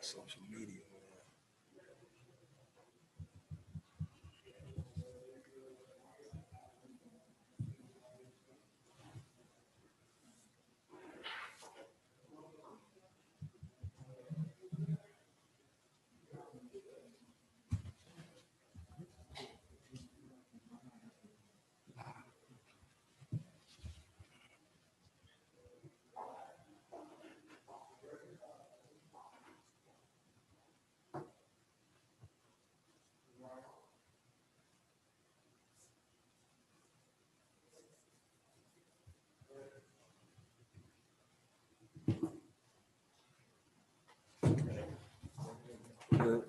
social media. Good.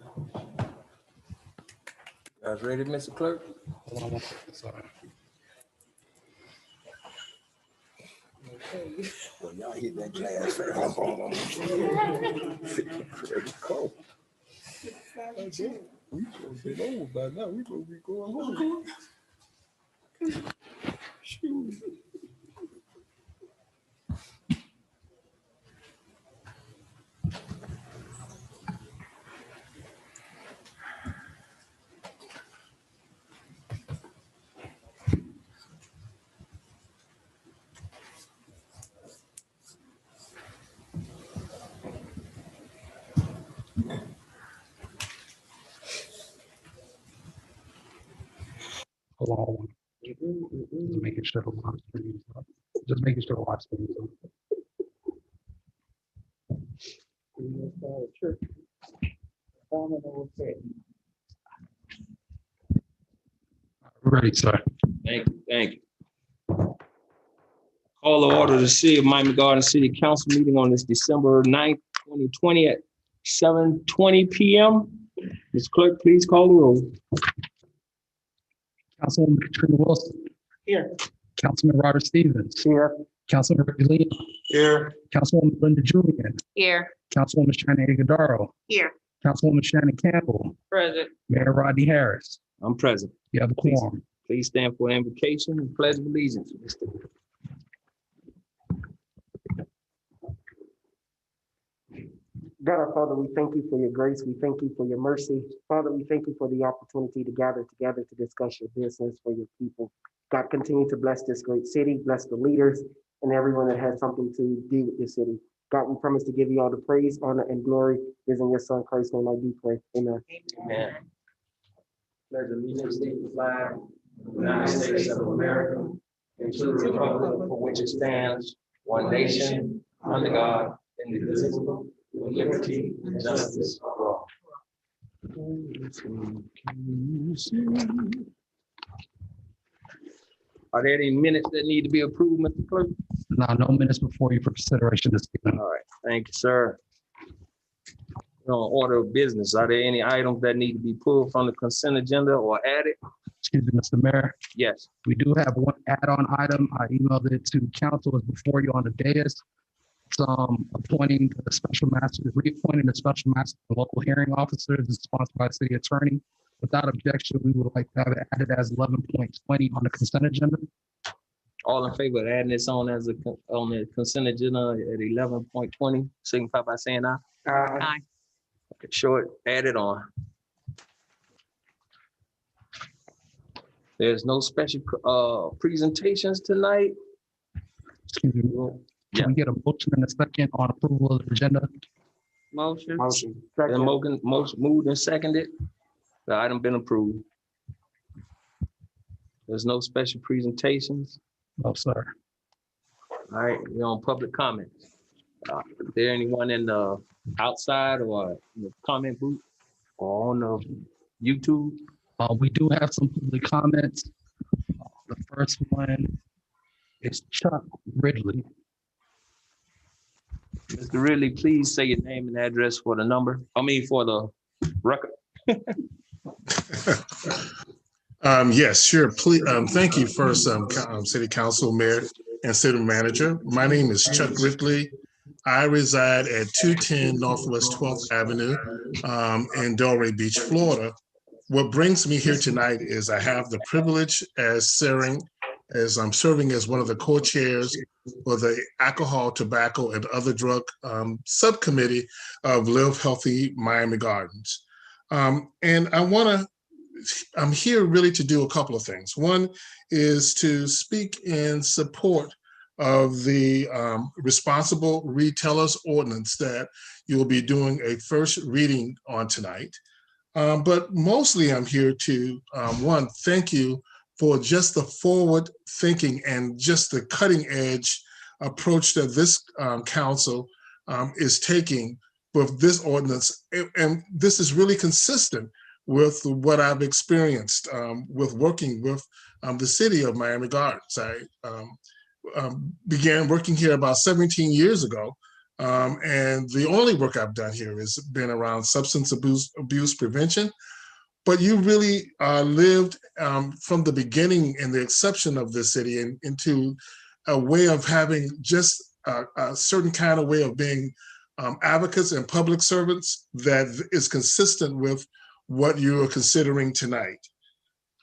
Guys ready, Mr. Clerk? Sorry. Well, y'all hit that glass first. Very cold. We should have been over by now. We supposed to be going home. Shoot. Hold on. Just making sure the watch screen is up. Just making sure the watch screen is up. Ready, sir. Thank you, thank you. Call the order to City of Miami Gardens City Council meeting on this December 9th, 2020 at 7:20 p.m. Ms. Clerk, please call the roll. Councilwoman Katrina Wilson. Here. Councilman Robert Stevens. Here. Councilman Ricky Lee. Here. Councilwoman Linda Julian. Here. Councilwoman Shannon Aguadaro. Here. Councilwoman Shannon Campbell. Present. Mayor Rodney Harris. I'm present. You have a quorum. Please stand for invocation and pledge of allegiance. God, our Father, we thank you for your grace. We thank you for your mercy. Father, we thank you for the opportunity to gather together to discuss your business for your people. God, continue to bless this great city, bless the leaders and everyone that has something to do with this city. God, we promise to give you all the praise, honor, and glory. It is in your Son, Christ's name, I do pray. Amen. Amen. Pledge allegiance to the flag of the United States of America and to the republic for which it stands, one nation, under God, indivisible, with liberty and justice for all. Are there any minutes that need to be approved, Mr. Clerk? No minutes before you for consideration this evening. All right, thank you, sir. On order of business, are there any items that need to be pulled from the consent agenda or added? Excuse me, Mr. Mayor. Yes. We do have one add-on item. I emailed it to council. It's before you on the dais. Appointing the special master, reappointing the special master and local hearing officers is sponsored by the city attorney. Without objection, we would like to have it added as 11.20 on the consent agenda. All in favor of adding this on as on the consent agenda at 11.20, signify by saying aye. Aye. Okay, short, add it on. There's no special presentations tonight. Excuse me. Can we get a motion in a second on approval of the agenda? Motion. Motion. The Second. motion moved and seconded. The item been approved. There's no special presentations. No, sir. All right, we're on public comments. Is there anyone in the outside or in the comment booth or on the YouTube? We do have some public comments. The first one is Chuck Ridley. Mr. Ridley, please say your name and address for the number. For the record. Yes, sure. Please, thank you first, City Council, Mayor, and City Manager. My name is Chuck Ridley. I reside at 210 Northwest 12th Avenue in Delray Beach, Florida. What brings me here tonight is I have the privilege as serving as I'm serving as one of the co-chairs for the Alcohol, Tobacco, and Other Drug Subcommittee of Live Healthy Miami Gardens. And I'm here really to do a couple of things. One is to speak in support of the Responsible Retailers Ordinance that you'll be doing a first reading on tonight. But mostly I'm here to, one, thank you for just the forward thinking and just the cutting edge approach that this council is taking with this ordinance. And this is really consistent with what I've experienced with working with the city of Miami Gardens. I began working here about 17 years ago. And the only work I've done here has been around substance abuse prevention. But you really lived from the beginning and the exception of this city into a way of having just a certain kind of way of being advocates and public servants that is consistent with what you are considering tonight.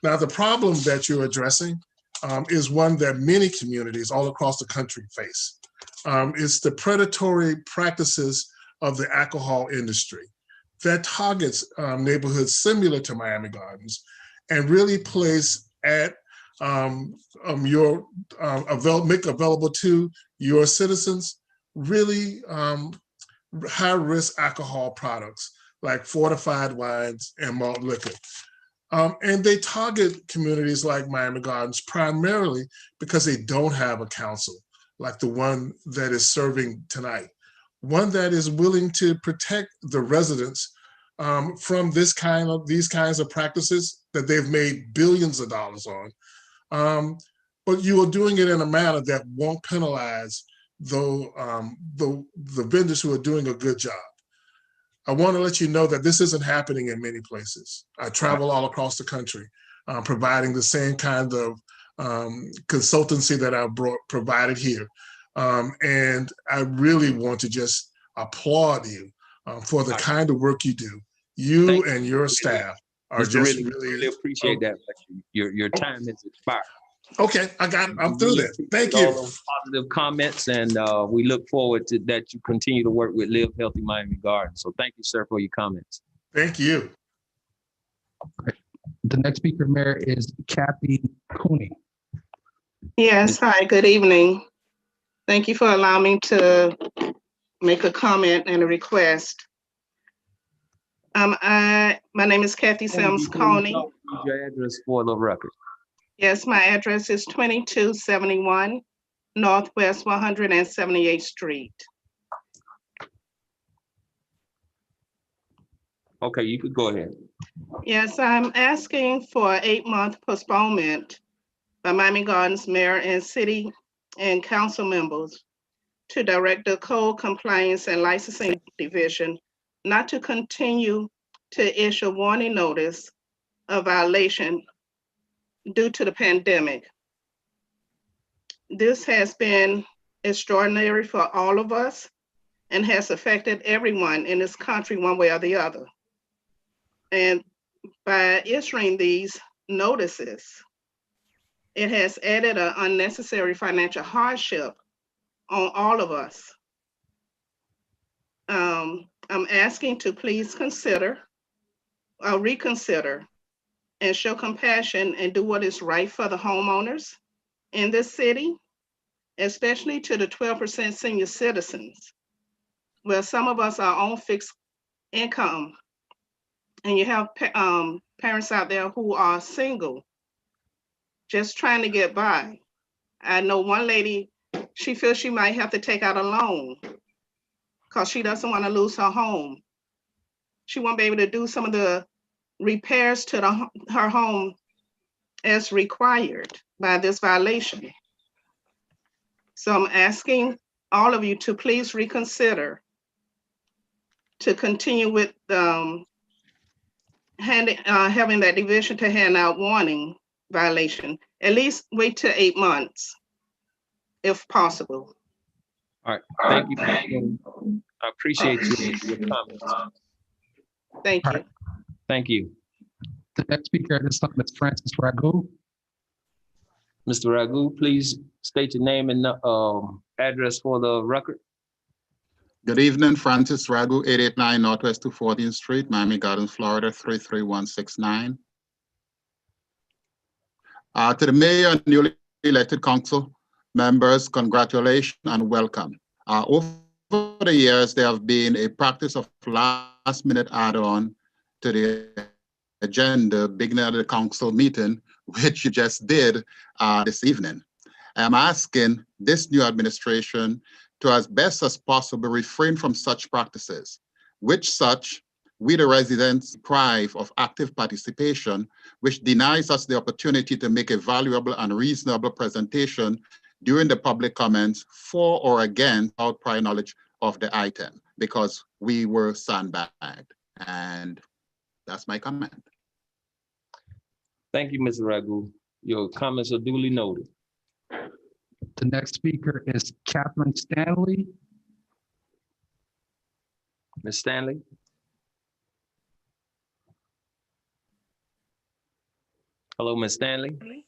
Now, the problem that you're addressing is one that many communities all across the country face. It's the predatory practices of the alcohol industry that targets neighborhoods similar to Miami Gardens and really place at make available to your citizens really high-risk alcohol products like fortified wines and malt liquor. And they target communities like Miami Gardens primarily because they don't have a council like the one that is serving tonight. One that is willing to protect the residents from these kinds of practices that they've made billions of dollars on. But you are doing it in a manner that won't penalize the vendors who are doing a good job. I want to let you know that this isn't happening in many places. I travel all across the country, providing the same kind of consultancy that I've provided here. And I really want to just applaud you for the kind of work you do. You and your staff are just really appreciate that. Your time has expired. Okay, I'm through that. Thank you. All those positive comments, and we look forward to that you continue to work with Live Healthy Miami Gardens. So thank you, sir, for your comments. Thank you. The next speaker, Mayor, is Kathy Cooney. Yes, hi, good evening. Thank you for allowing me to make a comment and a request. My name is Kathy Sims Coney. Your address for the record. Yes, my address is 2271 Northwest 178th Street. Okay, you could go ahead. Yes, I'm asking for an 8-month postponement by Miami Gardens Mayor and City and Council members to direct the Code Compliance and Licensing Division not to continue to issue warning notice of violation due to the pandemic. This has been extraordinary for all of us and has affected everyone in this country one way or the other. And by issuing these notices, it has added an unnecessary financial hardship on all of us. I'm asking to please reconsider and show compassion and do what is right for the homeowners in this city, especially to the 12% senior citizens, where some of us are on fixed income, and you have parents out there who are single, just trying to get by. I know one lady, she feels she might have to take out a loan because she doesn't want to lose her home. She won't be able to do some of the repairs to her home as required by this violation. So I'm asking all of you to please reconsider to continue with having that division to hand out warning violation. At least wait till 8 months, if possible. All right, thank you. I appreciate your comments. Thank you. Thank you. The next speaker at this time is Francis Ragu. Mr. Ragu, please state your name and address for the record. Good evening, Francis Ragu, 889 Northwest 214th Street, Miami Gardens, Florida, 33169. To the mayor and newly elected council members, congratulations and welcome. Over the years, there have been a practice of last-minute add-on to the agenda beginning of the council meeting, which you just did this evening. I'm asking this new administration to, as best as possible, refrain from such practices, which we the residents deprive of active participation, which denies us the opportunity to make a valuable and reasonable presentation during the public comments for or against our prior knowledge of the item, because we were sandbagged. And that's my comment. Thank you, Mr. Ragu. Your comments are duly noted. The next speaker is Catherine Stanley. Ms. Stanley? Hello, Ms. Stanley?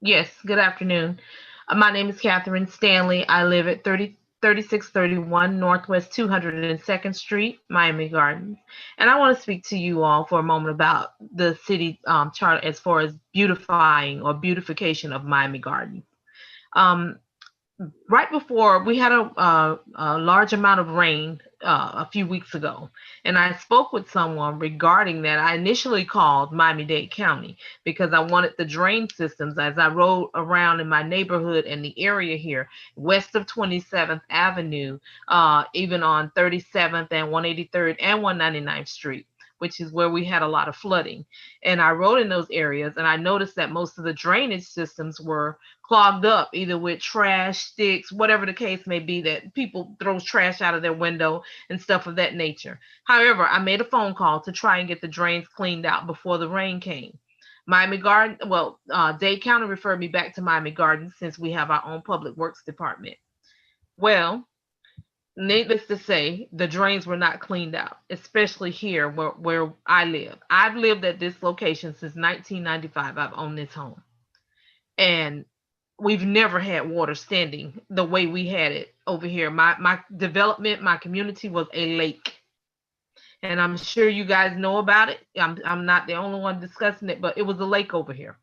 Yes, good afternoon. My name is Catherine Stanley. I live at 3631 Northwest 202nd Street, Miami Gardens. And I want to speak to you all for a moment about the city charter as far as beautifying or beautification of Miami Gardens. Right before we had a large amount of rain a few weeks ago, and I spoke with someone regarding that. I initially called Miami-Dade County because I wanted the drain systems as I rode around in my neighborhood and the area here, west of 27th Avenue, even on 37th and 183rd and 199th Street, which is where we had a lot of flooding. And I rode in those areas and I noticed that most of the drainage systems were clogged up, either with trash, sticks, whatever the case may be, that people throw trash out of their window and stuff of that nature. However, I made a phone call to try and get the drains cleaned out before the rain came. Miami Gardens, Dade County referred me back to Miami Gardens since we have our own public works department. Well, needless to say, the drains were not cleaned out, especially here where I live. I've lived at this location since 1995. I've owned this home. And we've never had water standing the way we had it over here. My development, my community was a lake. And I'm sure you guys know about it. I'm not the only one discussing it, but it was a lake over here.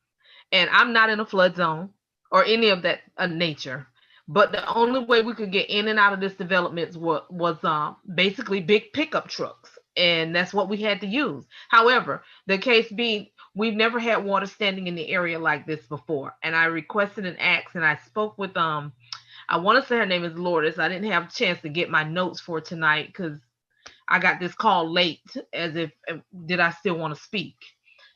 And I'm not in a flood zone or any of that nature. But the only way we could get in and out of this development was basically big pickup trucks. And that's what we had to use. However, the case being, we've never had water standing in the area like this before. And I requested an axe and I spoke with, I want to say her name is Lourdes. I didn't have a chance to get my notes for tonight because I got this call late as if, did I still want to speak?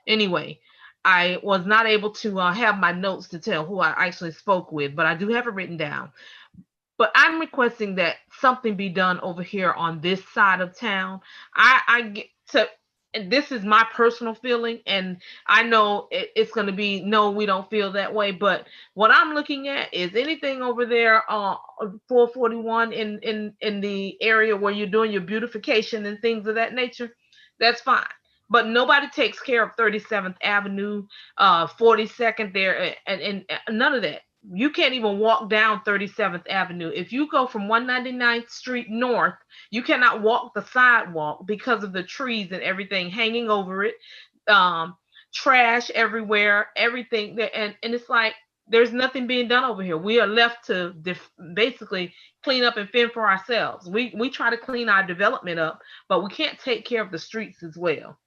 Anyway, I was not able to have my notes to tell who I actually spoke with, but I do have it written down. But I'm requesting that something be done over here on this side of town. I get to, and this is my personal feeling, and I know it's going to be, no, we don't feel that way. But what I'm looking at is anything over there, 441 in the area where you're doing your beautification and things of that nature, that's fine. But nobody takes care of 37th Avenue, 42nd there, and none of that. You can't even walk down 37th Avenue. If you go from 199th Street north, you cannot walk the sidewalk because of the trees and everything hanging over it. Trash everywhere, everything there. And it's like, there's nothing being done over here. We are left to basically clean up and fend for ourselves. We try to clean our development up, but we can't take care of the streets as well.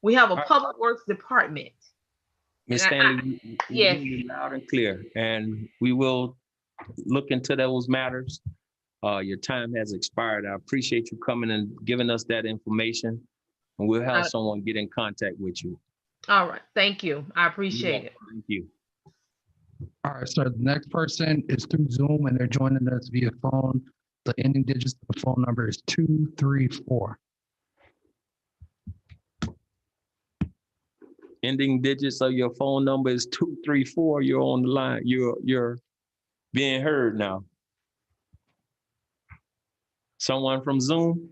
We have a public works department. Ms. Stanley, yes, loud and clear, and we will look into those matters. Your time has expired. I appreciate you coming and giving us that information, and we'll have someone get in contact with you. All right, thank you. I appreciate it. Thank you. All right, so the next person is through Zoom and they're joining us via phone. The ending digits of the phone number is 234. Ending digits of your phone number is 234. You're on the line. You're being heard now. Someone from Zoom?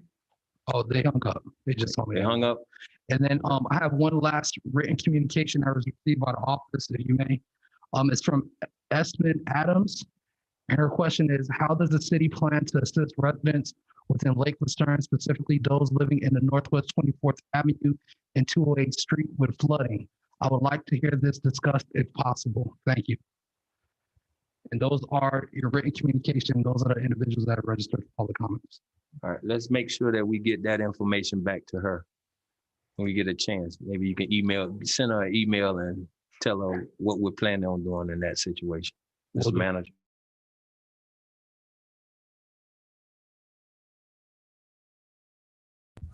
Oh, they hung up. They just told me They hung up. And then I have one last written communication I was received by the office, if you may. It's from Esmond Adams. And her question is, how does the city plan to assist residents within Lake Lucerne, specifically those living in the Northwest 24th Avenue and 208th Street with flooding? I would like to hear this discussed if possible. Thank you. And those are your written communication. Those are the individuals that are registered for public comments. All right, let's make sure that we get that information back to her when we get a chance. Maybe you can send her an email and tell her what we're planning on doing in that situation. Mr. Manager.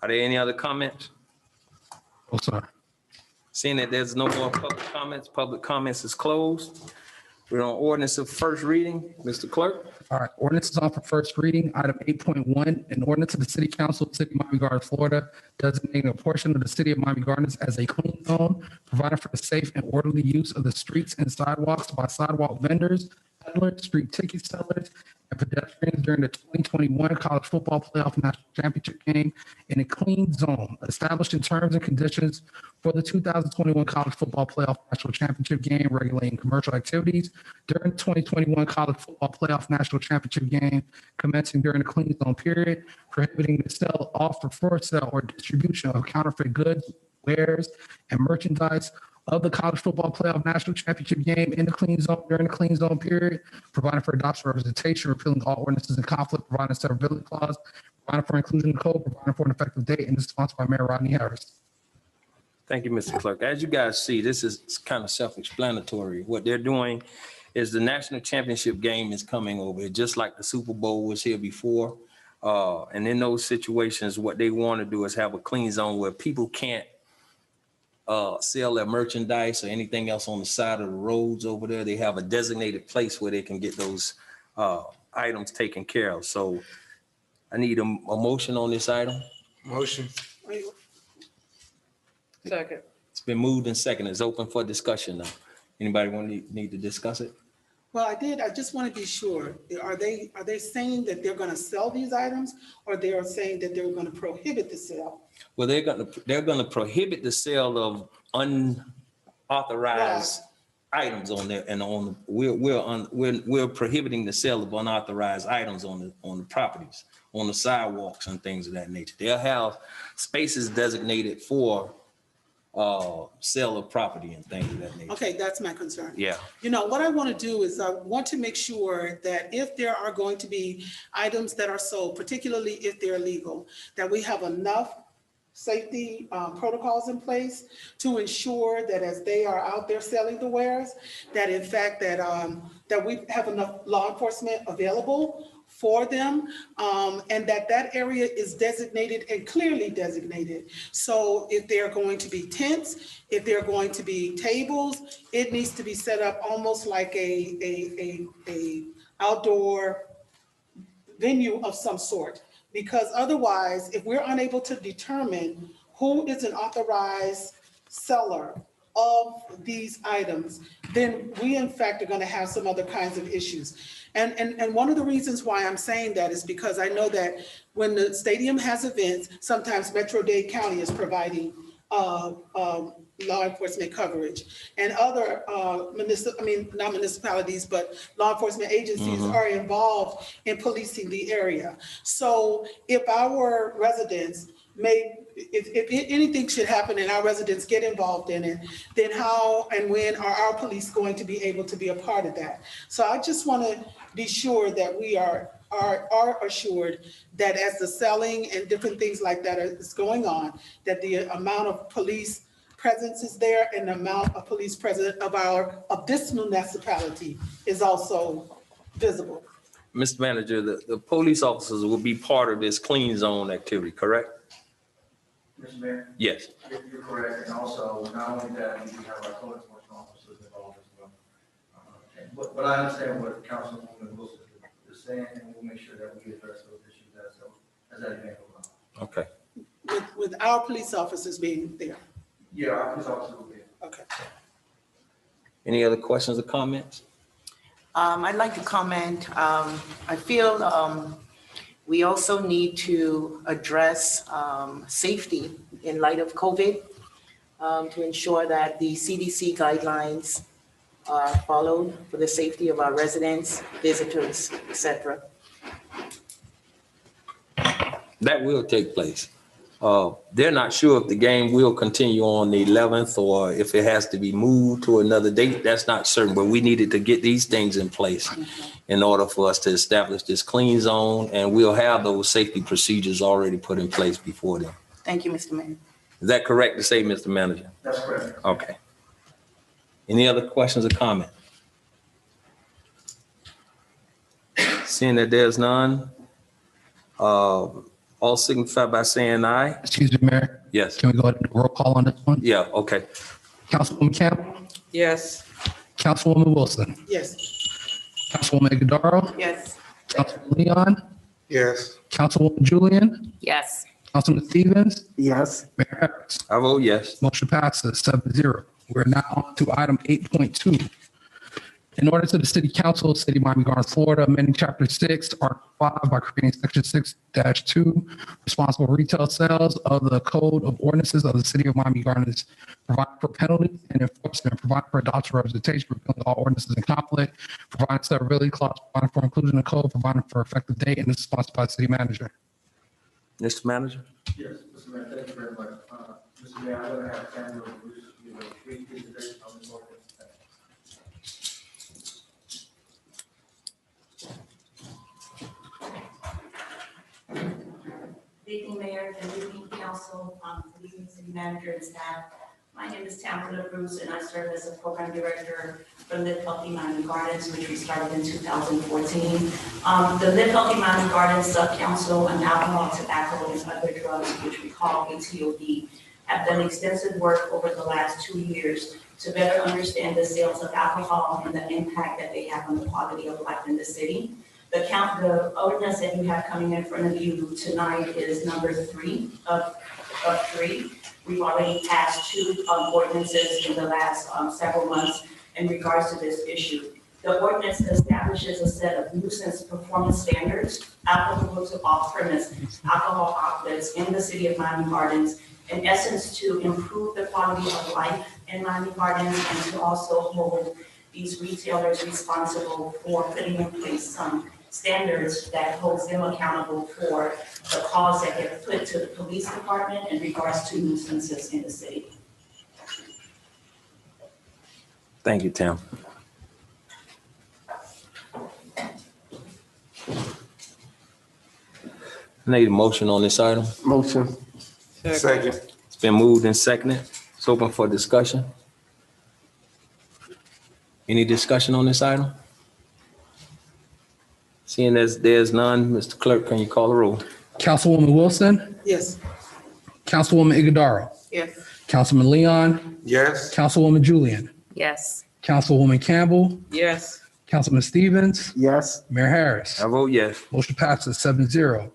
Are there any other comments? Oh, sorry. Seeing that there's no more public comments is closed. We're on ordinance of first reading. Mr. Clerk. All right, ordinance is on for first reading. Item 8.1, an ordinance of the City Council of the City of Miami Gardens, Florida, designating a portion of the City of Miami Gardens as a clean zone, providing for the safe and orderly use of the streets and sidewalks by sidewalk vendors, peddlers, street ticket sellers, and pedestrians during the 2021 College Football Playoff National Championship game in a clean zone, established in terms and conditions for the 2021 College Football Playoff National Championship game, regulating commercial activities during the 2021 College Football Playoff National Championship game, commencing during the clean zone period, prohibiting the sale, offer, for sale, or distribution of counterfeit goods, wares, and merchandise of the College Football Playoff National Championship game in the clean zone during the clean zone period, providing for adoption representation, repealing all ordinances in conflict, providing a severability clause, providing for inclusion in the code, providing for an effective date, and this is sponsored by Mayor Rodney Harris. Thank you, Mr. Clerk. As you guys see, this is kind of self-explanatory. What they're doing is the national championship game is coming over, just like the Super Bowl was here before. And in those situations, what they want to do is have a clean zone where people can't sell their merchandise or anything else on the side of the roads over there. They have a designated place where they can get those items taken care of. So I need a motion on this item. Motion. Second. It's been moved and seconded. It's open for discussion now. Anybody need to discuss it? Well, I just want to be sure. Are they saying that they're going to sell these items, or they are saying that they're going to prohibit the sale? Well, they're going to prohibit the sale of unauthorized items on there, and we're prohibiting the sale of unauthorized items on the properties, on the sidewalks and things of that nature. They'll have spaces designated for sale of property and things of that nature. Okay, that's my concern. Yeah. You know, what I want to do is I want to make sure that if there are going to be items that are sold, particularly if they're illegal, that we have enough safety protocols in place to ensure that as they are out there selling the wares, that in fact that we have enough law enforcement available for them, and that area is designated and clearly designated. So if they're going to be tents, if they're going to be tables, it needs to be set up almost like a outdoor venue of some sort. Because otherwise, if we're unable to determine who is an authorized seller of these items, then we in fact are going to have some other kinds of issues. And one of the reasons why I'm saying that is because I know that when the stadium has events, sometimes Metro-Dade County is providing law enforcement coverage, and other not municipalities, but law enforcement agencies are involved in policing the area. So if our residents if anything should happen and our residents get involved in it, then how and when are our police going to be able to be a part of that? So I just want to be sure that we are assured that as the selling and different things like that is going on, that the amount of police presence is there and the amount of police presence of this municipality is also visible. Mr. Manager, the police officers will be part of this clean zone activity, correct? Mr. Mayor? Yes. You're correct, and also not only that, we have our code enforcement officers involved as well. But I understand what Councilwoman Wilson is saying, and we'll make sure that we address those issues as that event goes on. Okay. With our police officers being there. Yeah, our police officers will be there. Okay. Any other questions or comments? I'd like to comment. I feel we also need to address safety in light of COVID to ensure that the CDC guidelines followed for the safety of our residents, visitors, etc. That will take place. They're not sure if the game will continue on the 11th or if it has to be moved to another date. That's not certain, but we needed to get these things in place in order for us to establish this clean zone, and we'll have those safety procedures already put in place before then. Thank you, Mr. Mayor. Is that correct to say, Mr. Manager? That's correct. Okay. Any other questions or comment? Seeing that there's none, all signify by saying aye. Excuse me, Mayor. Yes. Can we go ahead and do a roll call on this one? Yeah, okay. Councilwoman Campbell, Yes. Councilwoman Wilson, Yes. Councilwoman Ighodaro, Yes. Councilman Leon, Yes. Councilwoman Julian, Yes. Councilman Stevens, Yes. Mayor Harris. I vote yes. Motion passes 7-0. We're now on to item 8.2. In order to the City Council, City of Miami Gardens, Florida, amending Chapter 6, Article 5 by creating Section 6-2, responsible retail sales of the Code of Ordinances of the City of Miami Gardens, providing for penalties and enforcement, providing for adoption representation, repealing all ordinances in conflict, providing severability clause, providing for inclusion in the code, providing for effective date, and this is sponsored by the City Manager. Mr. Manager? Yes, Mr. Mayor, thank you very much. Mr. Mayor, I'm going to have Tamara Bruce give a brief presentation on this ordinance. Good evening, Mayor, good evening, Council, good evening, City Manager and staff. My name is Tamara Bruce, and I serve as a program director for Live Healthy Miami Gardens, which we started in 2014. The Live Healthy Miami Gardens Sub-Council on Alcohol, Tobacco, and Other Drugs, which we call ATOD, have done extensive work over the last 2 years to better understand the sales of alcohol and the impact that they have on the quality of life in the city. The ordinance that you have coming in front of you tonight is number 3 of 3. We've already passed 2 ordinances in the last several months in regards to this issue. The ordinance establishes a set of nuisance performance standards applicable to off-premise alcohol outlets in the City of Miami Gardens, in essence to improve the quality of life in Miami Gardens and to also hold these retailers responsible for putting in place some standards that holds them accountable for the calls that get put to the police department in regards to nuisances in the city. Thank you, Tam. I need a motion on this item. Motion. Second. It's been moved and seconded. It's open for discussion. Any discussion on this item? Seeing as there's none, Mr. Clerk, can you call the roll? Councilwoman Wilson, Yes. Councilwoman Ighodaro, Yes. Councilman Leon, Yes. Councilwoman Julian, Yes. Councilwoman Campbell, Yes. Councilman Stevens, Yes. Mayor Harris. I vote yes. Motion passes 7-0.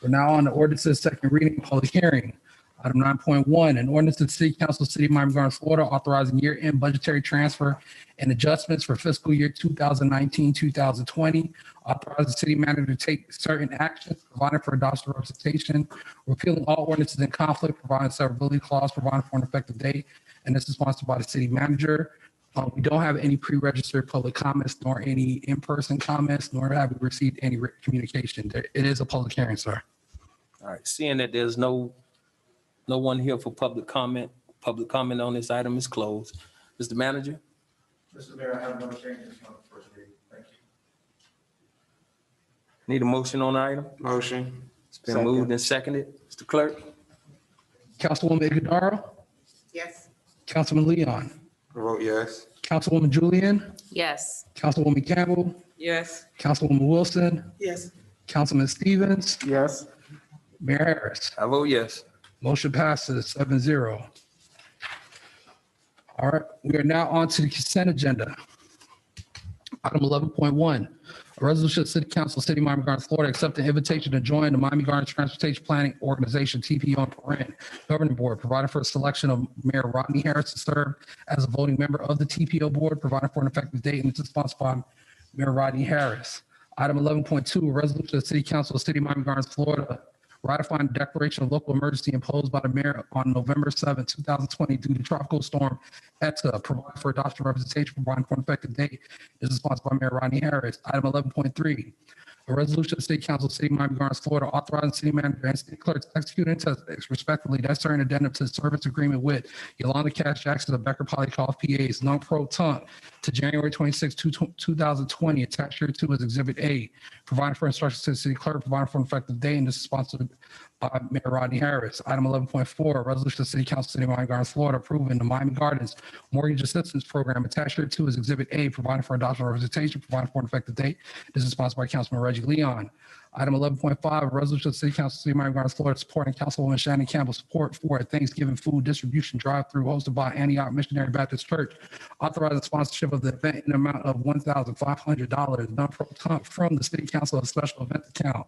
We're now on the ordinance's second reading, public hearing. Item 9.1, an ordinance to the City Council, City of Miami Gardens, Florida, authorizing year-end budgetary transfer and adjustments for fiscal year 2019-2020, authorizing the city manager to take certain actions, providing for adoption representation, repealing all ordinances in conflict, providing severability clause, providing for an effective date, and this is sponsored by the city manager. We don't have any pre-registered public comments, nor any in-person comments, nor have we received any written communication. It is a public hearing, sir. All right, seeing that there's no one here for public comment on this item is closed. Mr. Manager? Mr. Mayor, I have no changes from the first reading. Thank you. Need a motion on the item? Motion. It's been moved and seconded. Mr. Clerk? Councilwoman Ighodaro, Yes. Councilman Leon, Vote yes. Councilwoman Julian, Yes. Councilwoman Campbell, Yes. Councilwoman Wilson, Yes. Councilman Stevens, Yes. Mayor Harris. I vote yes. Motion passes 7-0. All right, we are now on to the consent agenda. Item 11.1, a resolution of City Council, City of Miami Gardens, Florida, accepting invitation to join the Miami Gardens Transportation Planning Organization, TPO and Paran Governing Board, providing for a selection of Mayor Rodney Harris to serve as a voting member of the TPO Board, providing for an effective date, and this is sponsored by Mayor Rodney Harris. Item 11.2, a resolution of City Council, City of Miami Gardens, Florida, ratifying the declaration of local emergency imposed by the mayor on November 7, 2020 due to tropical storm Eta, provide for adoption representation, providing for an effective date. This is sponsored by Mayor Rodney Harris. Item 11.3, a resolution of the City Council, City of Miami Gardens, Florida, authorizing city manager and city clerk to execute and test respectively that certain addendum to the service agreement with Yolanda Cash Jackson of Becker Polycroft PA's non-pro tunc to January 26, 2020, attached here to as Exhibit A, providing for instructions to the city clerk, providing for an effective date, and this is sponsored by Mayor Rodney Harris. Item 11.4, a resolution of the City Council, City of Miami Gardens, Florida, approving the Miami Gardens Mortgage Assistance Program, attached here to as Exhibit A, providing for adoption representation, providing for an effective date. This is sponsored by Councilman Reggie Leon. Item 11.5, a resolution of the City Council, City of Miami Gardens, Florida, supporting Councilwoman Shannon Campbell's support for a Thanksgiving food distribution drive-through hosted by Antioch Missionary Baptist Church, authorizing sponsorship of the event in the amount of $1,500, non-pro from the City Council of Special Event Account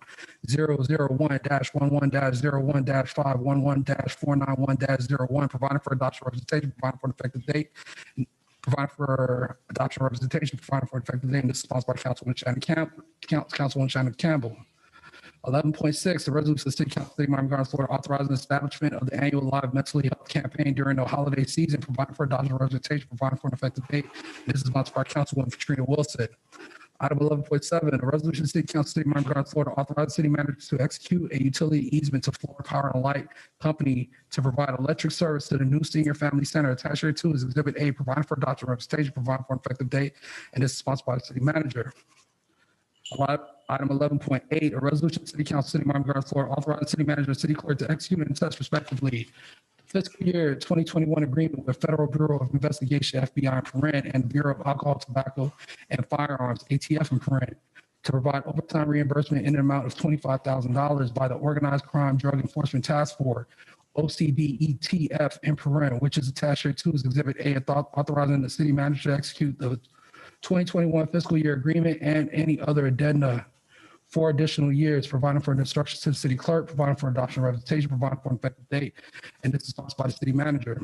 001-11-01-511-491-01, providing for adoption representation, providing for an effective date, providing for adoption representation, providing for an effective date, and this is sponsored by Councilwoman Shannon Campbell. 11.6, the resolution of the City Council, City of Miami Gardens, Florida, authorizing the establishment of the annual live mentally health campaign during the holiday season, providing for adoption representation, providing for an effective date. This is sponsored by Councilwoman Katrina Wilson. Item 11.7, a resolution of the City Council, City of Miami Gardens, Florida, authorizing city managers to execute a utility easement to Florida Power and Light Company to provide electric service to the new senior family center. Attached here to is Exhibit A, providing for adoption representation, providing for an effective date, and this is sponsored by the city manager. Item 11.8, a resolution of the City Council, City of Miami Gardens, Florida, authorizing city manager and city clerk to execute and test respectively fiscal year 2021 agreement with Federal Bureau of Investigation, FBI in Perin, and Bureau of Alcohol, Tobacco, and Firearms, ATF in Perin, to provide overtime reimbursement in an amount of $25,000 by the Organized Crime Drug Enforcement Task Force, OCDETF in Perin, which is attached here to is Exhibit A, authorizing the city manager to execute the 2021 fiscal year agreement and any other addenda for additional years, providing for instructions to the city clerk, providing for adoption representation, providing for an effective date, and this is sponsored by the city manager.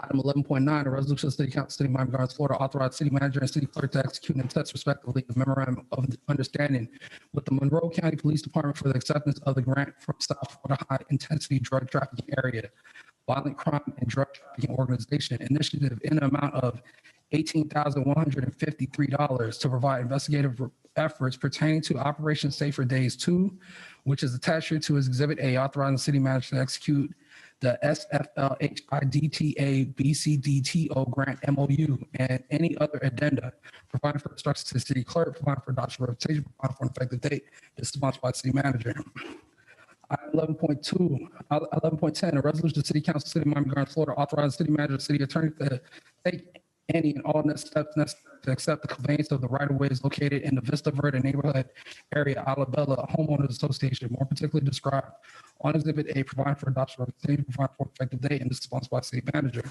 Item 11.9, a resolution of the City Council, City of Miami Gardens, Florida, authorized city manager and city clerk to execute and test respectively the memorandum of understanding with the Monroe County Police Department for the acceptance of the grant from South Florida High Intensity Drug Trafficking Area, Violent Crime and Drug Trafficking Organization initiative in an amount of $18,153 to provide investigative efforts pertaining to Operation Safer Days 2, which is attached here to as Exhibit A, authorizing the city manager to execute the SFLHIDTA BCDTO grant MOU and any other addenda, providing for instructions to the city clerk, providing for adoption representation, providing for an effective date. This is sponsored by the city manager. Item 11.10, a resolution of the City Council, City of Miami Gardens, Florida, authorizing city manager and city attorney to take any and all steps necessary to accept the conveyance of the right-of-ways located in the Vista Verde neighborhood area, Alabella Homeowners Association, more particularly described on Exhibit A, providing for adoption representation, providing for effective date, and this is sponsored by the city manager.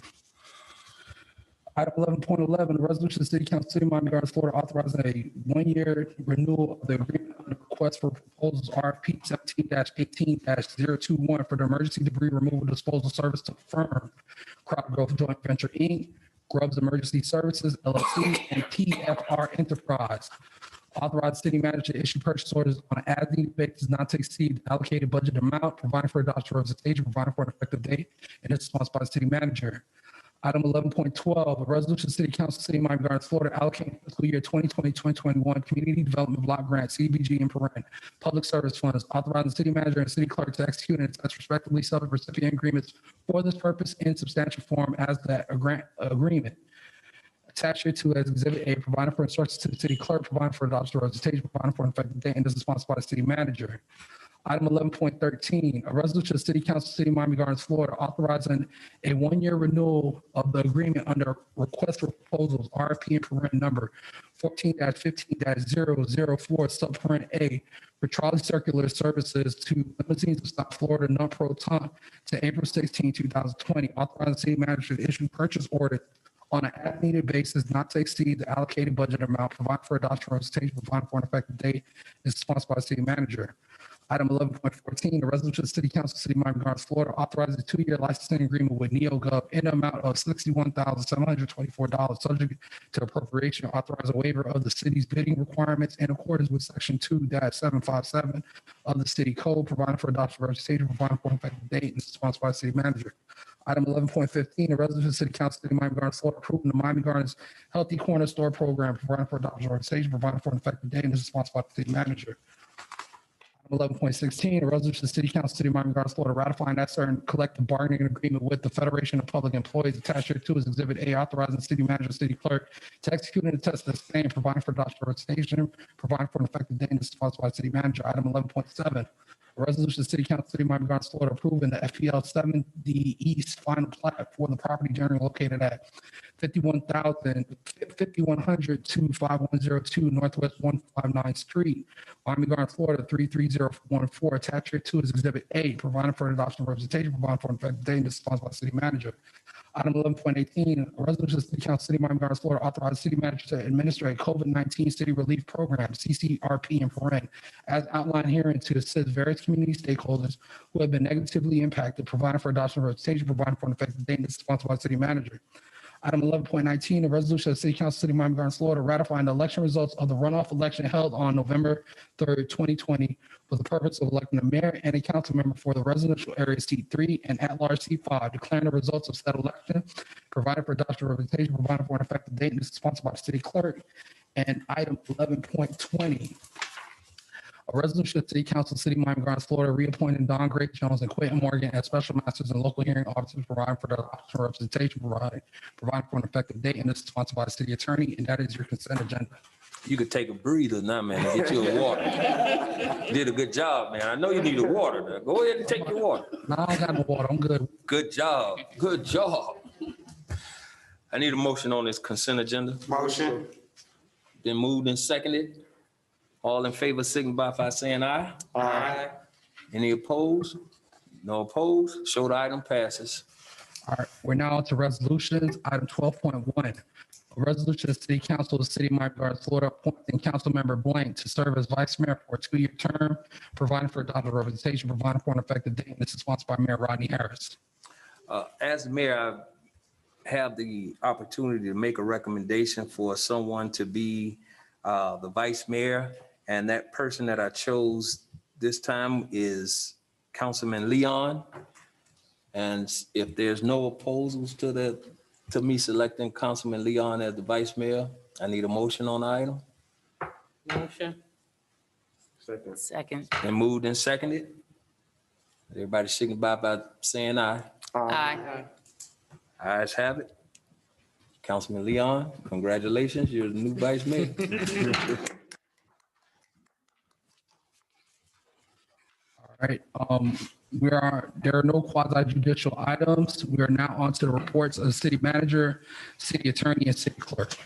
Item 11.11, a resolution of the City Council, City of Miami Gardens, Florida, authorizing a one-year renewal of the agreement under request for proposals RFP 17-18-021 for the emergency debris removal disposal service to Firm Crop Growth Joint Venture, Inc., Grubbs Emergency Services, LLC, and PFR Enterprise. Authorize city manager to issue purchase orders on an as-needed basis not to exceed the allocated budget amount, providing for adoption representation, providing for an effective date, and it's sponsored by the city manager. Item 11.12, a resolution of the City Council, City of Miami Gardens, Florida, allocating fiscal year 2020-2021 Community Development Block Grant, CBG and Perin, public service funds, authorizing the city manager and city clerk to execute and attach respectively sub-recipient agreements for this purpose in substantial form as that grant agreement. Attached here to as Exhibit A, providing for instructions to the city clerk, providing for adoption representation, providing for an effective date, and this is sponsored by the city manager. Item 11.13, a resolution of the City Council, City of Miami Gardens, Florida, authorizing a one-year renewal of the agreement under request for proposals, RFP and Perin number 14-15-004, subparent A, for trolley circular services to limousines of South Florida, non-pro tunc to April 16, 2020, authorizing the city manager to issue purchase orders on an as-needed basis not to exceed the allocated budget amount, providing for adoption representation, providing for an effective date, is sponsored by the city manager. Item 11.14, a resolution of the City Council, City of Miami Gardens, Florida, authorizing a 2-year licensing agreement with NeoGov in the amount of $61,724, subject to appropriation, authorize a waiver of the city's bidding requirements in accordance with Section 2-757 of the City Code, providing for adoption of registration, providing for an effective date, and sponsored by the City Manager. Item 11.15, a resolution of the City Council, City of Miami Gardens, Florida, approving the Miami Gardens Healthy Corner Store Program, providing for adoption of registration, providing for an effective date, and is sponsored by the City Manager. 11.16, a resolution of the City Council, City of Miami Gardens, Florida, ratifying that certain collective bargaining agreement with the Federation of Public Employees attached here to is Exhibit A, authorizing the city manager, city clerk to execute and attest to the same, providing for adoption of registration, providing for an effective date, and is sponsored by the City Manager. Item 11.7, a resolution of the City Council, City of Miami Gardens, Florida, approving the FPL 7D East final plat for the property generally located at 5100 to 5102 Northwest 159th Street, Miami Gardens, Florida 33014. Attached here to is Exhibit A, providing for adoption of representation, providing for an effective date, and is sponsored by the City Manager. Item 11.18, a resolution of the City Council, City of Miami Gardens, Florida, authorizes the City Manager to administer a COVID-19 City Relief Program, CCRP in paren, as outlined herein to assist various community stakeholders who have been negatively impacted, providing for adoption of representation, providing for an effective date, and is sponsored by the City Manager. Item 11.19, a resolution of the City Council, City of Miami Gardens, Florida, ratifying the election results of the runoff election held on November 3rd, 2020, for the purpose of electing a mayor and a council member for the residential area seat 3 and at-large seat 5, declaring the results of said election, providing for adoption of representation, providing for an effective date, and is sponsored by the city clerk. And item 11.20, a resolution of the City Council, City of Miami Gardens, Florida, reappointing Don Great Jones and Quentin Morgan as special masters and local hearing officers, providing for the adoption of representation, providing for an effective date, and this is sponsored by the city attorney, and that is your consent agenda. You could take a breather now, man, and get you a water. You did a good job, man. I know you need a water. Now. Go ahead and take your water. No, I don't got no water. I'm good. Good job. Good job. I need a motion on this consent agenda. Motion. Been moved and seconded. All in favor, signify by saying aye. Aye. Any opposed? No opposed. Show the item passes. All right, we're now on to resolutions. Item 12.1, a resolution of the City Council of the City of Miami Gardens, Florida, appointing council member blank to serve as vice mayor for a 2-year term, providing for adoption of representation, providing for an effective date, and this is sponsored by Mayor Rodney Harris. As mayor, I have the opportunity to make a recommendation for someone to be the vice mayor. And that person that I chose this time is Councilman Leon. And if there's no opposals to me selecting Councilman Leon as the vice mayor, I need a motion on the item. Motion. Second. Second. And moved and seconded. Everybody signify by saying aye. Aye. Ayes have it. Councilman Leon, congratulations, you're the new vice mayor. All right, there are no quasi judicial items. We are now on to the reports of the city manager, city attorney, and city clerk.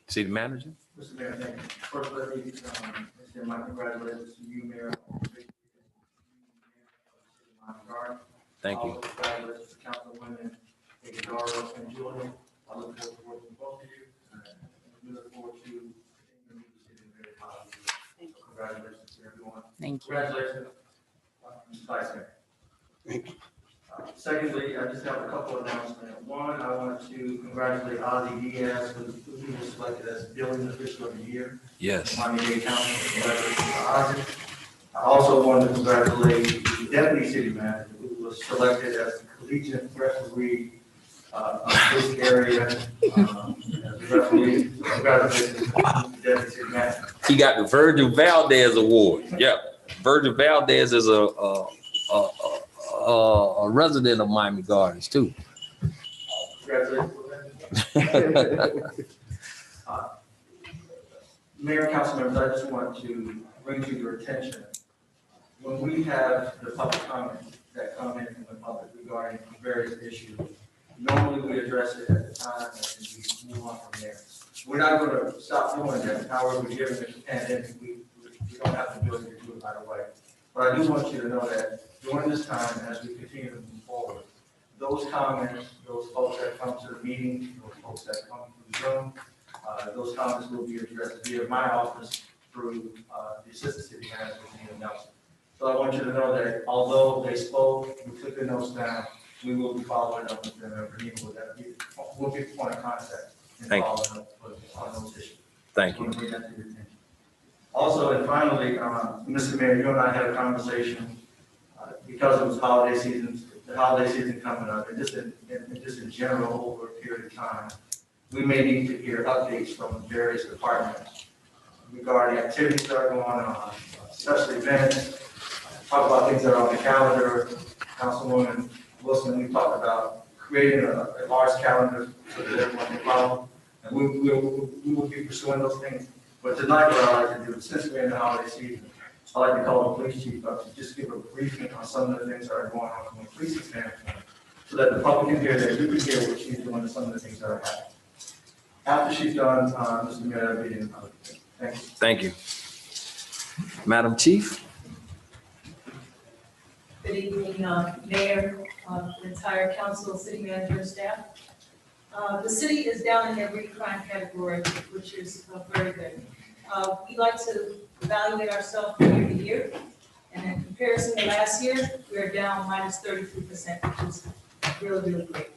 City manager? Mr. Mayor, thank you. First, let me extend my congratulations to you, Mayor. Thank you. Also, congratulations to Councilwomen Isidoro and Julian. I look forward to working with both of you. We look forward to continuing to move the city very positively. So congratulations to everyone. Thank you. Congratulations, Vice Mayor. Thank you. Secondly, I just have a couple of announcements. One, I want to congratulate Ozzie Diaz, who was selected as Building Official of the Year. Yes. Miami-Dade County. Congratulations to Ozzie. I also want to congratulate the Deputy City Manager, who was selected as the collegiate referee of this area. As a referee. Congratulations to the Deputy City Manager. He got the Virgil Valdez Award. Yeah, Virgil Valdez is a resident of Miami Gardens too. Congratulations. Mayor and council members, I just want to bring to your attention, when we have the public comments that come in from the public regarding various issues, normally we address it at the time and we move on from there. We're not going to stop doing that. However, given the pandemic, we don't have the ability to do it right away. But I do want you to know that during this time, as we continue to move forward, those comments, those folks that come to the meeting, those folks that come to the Zoom, those comments will be addressed via my office through the assistant city manager, Nina Nelson. So I want you to know that although they spoke, we took the notes down, we will be following up with them every evening with that. We'll be the point of contact and Thank you. following up on those issues. Thank Want you. to bring that to your attention. Also, and finally, Mr. Mayor, you and I had a conversation because it was holiday season, the holiday season coming up, and just in general over a period of time, we may need to hear updates from various departments regarding activities that are going on, special events, talk about things that are on the calendar. Councilwoman Wilson, we talked about creating a large calendar so that everyone can follow. And we will be pursuing those things. But tonight, what I'd like to do, since we're in the holiday season, I'd like to call the police chief up to just give a briefing on some of the things that are going on from a policing standpoint, so that the public can hear that, you can hear what she's doing and some of the things that are happening. After she's done, Mr. Mayor, that'll be another thing. Thank you. Thank you. Madam Chief? Good evening, Mayor, the entire council, city manager, and staff. The city is down in every crime category, which is very good. We like to evaluate ourselves from year to year, and in comparison to last year, we're down minus 33%, which is really, really great.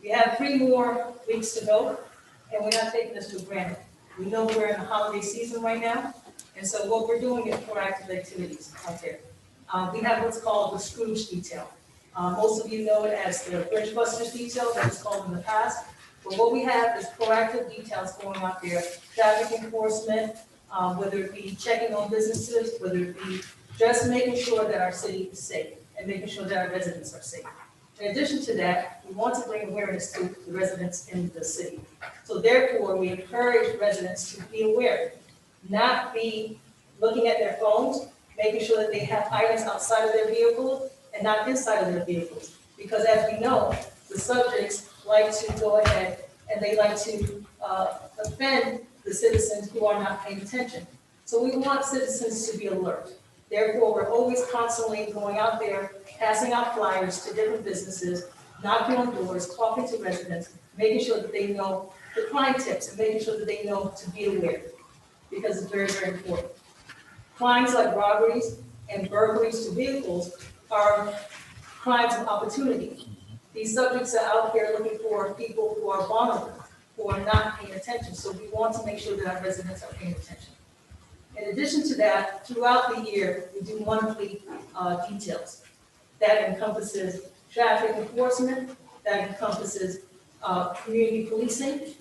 We have 3 more weeks to go, and we're not taking this for granted. We know we're in the holiday season right now, and so what we're doing is proactive activities out there. We have what's called the Scrooge detail. Most of you know it as the Bridge Busters detail, that was called in the past. But what we have is proactive details going out there, traffic enforcement, whether it be checking on businesses, whether it be just making sure that our city is safe and making sure that our residents are safe. In addition to that, we want to bring awareness to the residents in the city. So therefore, we encourage residents to be aware, not be looking at their phones, making sure that they have items outside of their vehicle and not inside of their vehicles. Because as we know, the subjects like to go ahead and they like to offend the citizens who are not paying attention. So we want citizens to be alert. Therefore, we're always constantly going out there, passing out flyers to different businesses, knocking on doors, talking to residents, making sure that they know the crime tips and making sure that they know to be aware, because it's very, very important. Crimes like robberies and burglaries to vehicles are crimes of opportunity. These subjects are out here looking for people who are vulnerable, who are not paying attention. So we want to make sure that our residents are paying attention. In addition to that, throughout the year, we do monthly details. That encompasses traffic enforcement, that encompasses community policing.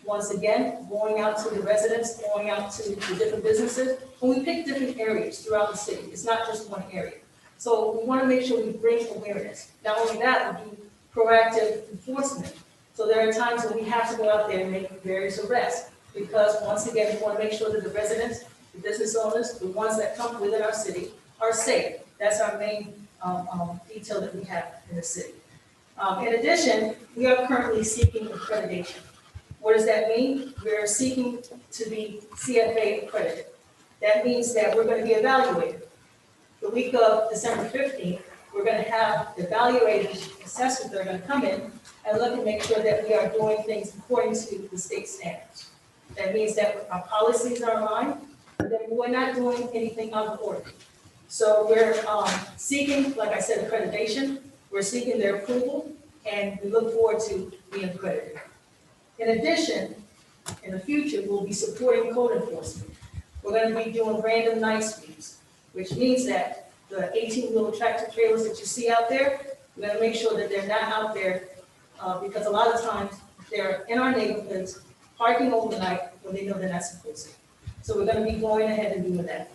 Once again, going out to the residents, going out to the different businesses, and we pick different areas throughout the city. It's not just one area. So we want to make sure we bring awareness. Not only that, we do proactive enforcement. So there are times when we have to go out there and make various arrests, because once again, we want to make sure that the residents, the business owners, the ones that come within our city are safe. That's our main detail that we have in the city. In addition, we are currently seeking accreditation. What does that mean? We're seeking to be CFA accredited. That means that we're going to be evaluated. The week of December 15th, we're going to have evaluators, assessors that are going to come in and look and make sure that we are doing things according to the state standards. That means that our policies are aligned, and that we're not doing anything out of order. So we're seeking, like I said, accreditation. We're seeking their approval, and we look forward to being accredited. In addition, in the future, we'll be supporting code enforcement. We're going to be doing random night sweeps, which means that the 18-wheel tractor trailers that you see out there, we're going to make sure that they're not out there because a lot of times they're in our neighborhoods, parking overnight when they know they're not supposed to. So we're going to be going ahead and doing that.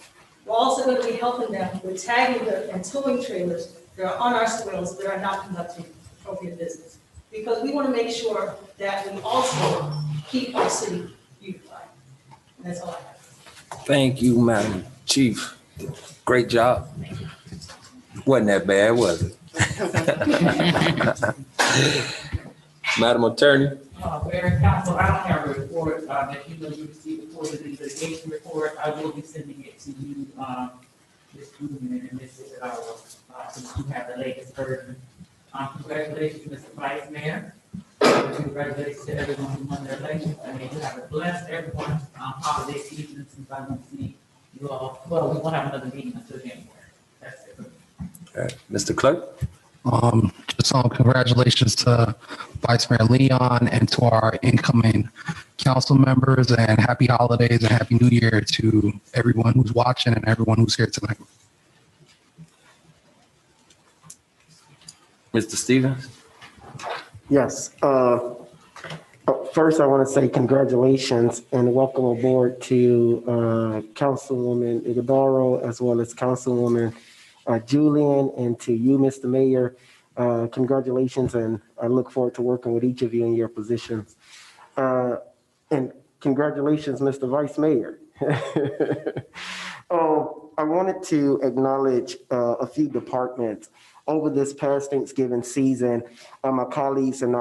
We're also going to be helping them with tagging and towing trailers that are on our swales that are not conducting appropriate business. Because we want to make sure that we also keep our city beautified. And that's all I have. Thank you, Madam Chief. Great job. Wasn't that bad, was it? Madam Attorney. Mayor and Council, I don't have a report that you know you received before the litigation report. I will be sending it to you this evening in this hour, so you have the latest version. Congratulations, Mr. Vice Mayor. Congratulations to everyone who won their elections. I mean, you have blessed everyone holiday season since I don't see you all, well, we won't have another meeting until January. That's it. All right, Mr. Clerk? Just congratulations to Vice Mayor Leon and to our incoming council members, and happy holidays and happy new year to everyone who's watching and everyone who's here tonight. Mr. Stevens? Yes. First, I want to say congratulations and welcome aboard to Councilwoman Iguodaro, as well as Councilwoman Julian, and to you, Mr. Mayor. Congratulations, and I look forward to working with each of you in your positions. And congratulations, Mr. Vice Mayor. I wanted to acknowledge a few departments. Over this past Thanksgiving season, my colleagues and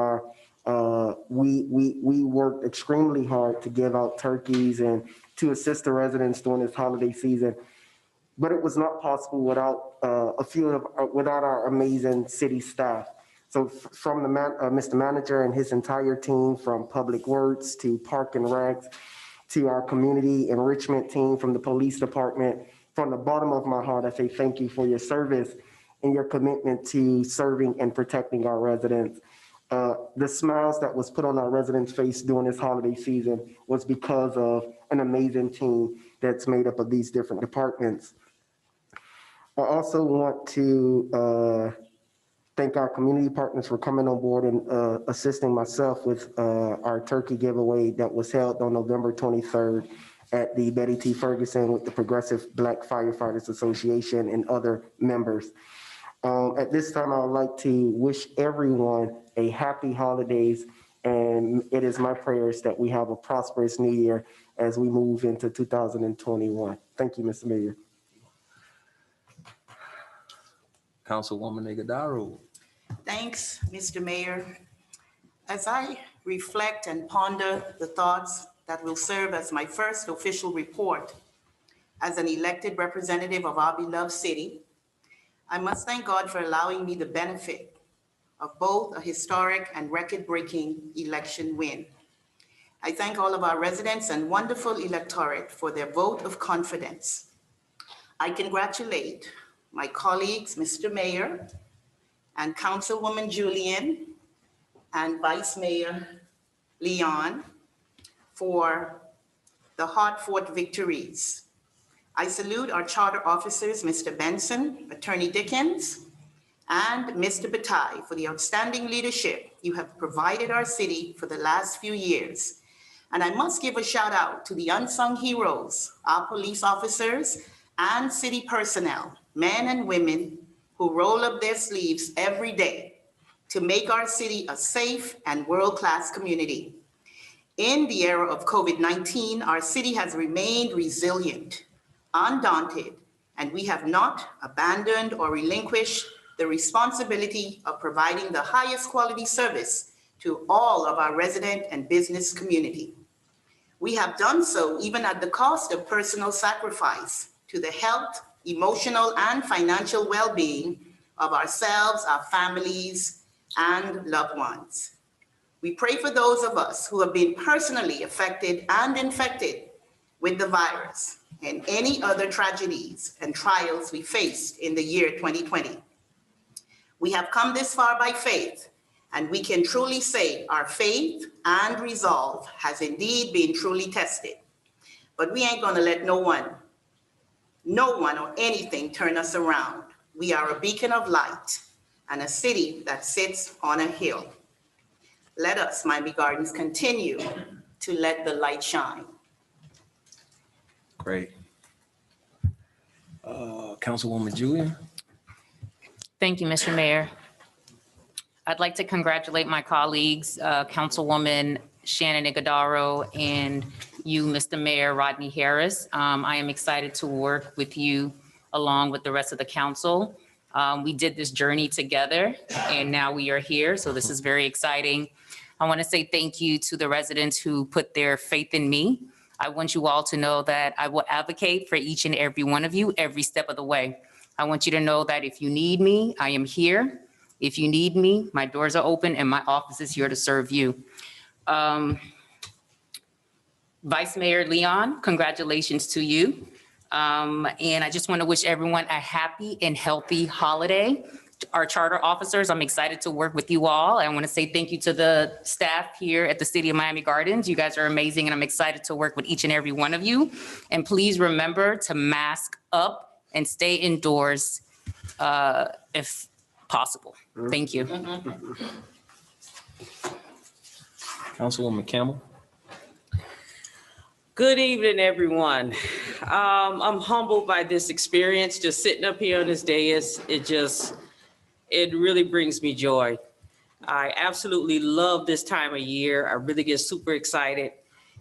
we worked extremely hard to give out turkeys and to assist the residents during this holiday season. But it was not possible without without our amazing city staff. So from the Mr. Manager and his entire team, from Public Works to Park and Recs, to our community enrichment team from the police department, from the bottom of my heart, I say thank you for your service and your commitment to serving and protecting our residents. The smiles that was put on our residents' face during this holiday season was because of an amazing team that's made up of these different departments. I also want to thank our community partners for coming on board and assisting myself with our turkey giveaway that was held on November 23rd at the Betty T. Ferguson with the Progressive Black Firefighters Association and other members. At this time, I would like to wish everyone a happy holidays, and it is my prayers that we have a prosperous new year as we move into 2021. Thank you, Mr. Mayor. Councilwoman Iguodaro. Thanks, Mr. Mayor. As I reflect and ponder the thoughts that will serve as my first official report as an elected representative of our beloved city, I must thank God for allowing me the benefit of both a historic and record-breaking election win. I thank all of our residents and wonderful electorate for their vote of confidence. I congratulate my colleagues, Mr. Mayor and Councilwoman Julian and Vice Mayor Leon for the hard-fought victories. I salute our charter officers, Mr. Benson, Attorney Dickens, and Mr. Bataille for the outstanding leadership you have provided our city for the last few years. And I must give a shout out to the unsung heroes, our police officers and city personnel, men and women who roll up their sleeves every day to make our city a safe and world-class community. In the era of COVID-19, our city has remained resilient, undaunted, and we have not abandoned or relinquished the responsibility of providing the highest quality service to all of our resident and business community. We have done so even at the cost of personal sacrifice to the health, emotional, and financial well-being of ourselves, our families, and loved ones. We pray for those of us who have been personally affected and infected with the virus and any other tragedies and trials we faced in the year 2020. We have come this far by faith, and we can truly say our faith and resolve has indeed been truly tested. But we ain't gonna let no one or anything turn us around. We are a beacon of light and a city that sits on a hill. Let us, Miami Gardens, continue to let the light shine. Great. Councilwoman Julian. Thank you, Mr. Mayor. I'd like to congratulate my colleagues, Councilwoman Shannon Iguodaro and you, Mr. Mayor Rodney Harris. I am excited to work with you along with the rest of the council. We did this journey together and now we are here. So this is very exciting. I want to say thank you to the residents who put their faith in me. I want you all to know that I will advocate for each and every one of you every step of the way. I want you to know that if you need me, I am here. If you need me, my doors are open and my office is here to serve you. Vice Mayor Leon, congratulations to you. And I just want to wish everyone a happy and healthy holiday. Our charter officers, I'm excited to work with you all. I want to say thank you to the staff here at the City of Miami Gardens. You guys are amazing, and I'm excited to work with each and every one of you. And please remember to mask up and stay indoors if possible. Thank you. Councilwoman Campbell. Good evening, everyone. I'm humbled by this experience, just sitting up here on this dais. It really brings me joy. I absolutely love this time of year. I really get super excited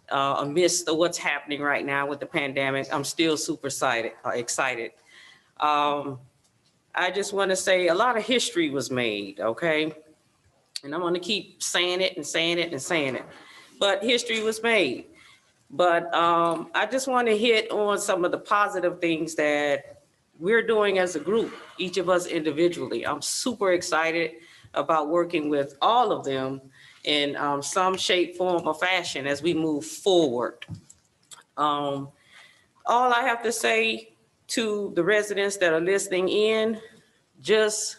amidst what's happening right now with the pandemic. I'm still super excited. I just want to say a lot of history was made, okay? And I'm going to keep saying it and saying it and saying it, but history was made. But I just want to hit on some of the positive things that we're doing as a group, each of us individually. I'm super excited about working with all of them in some shape, form, or fashion as we move forward. All I have to say to the residents that are listening in, just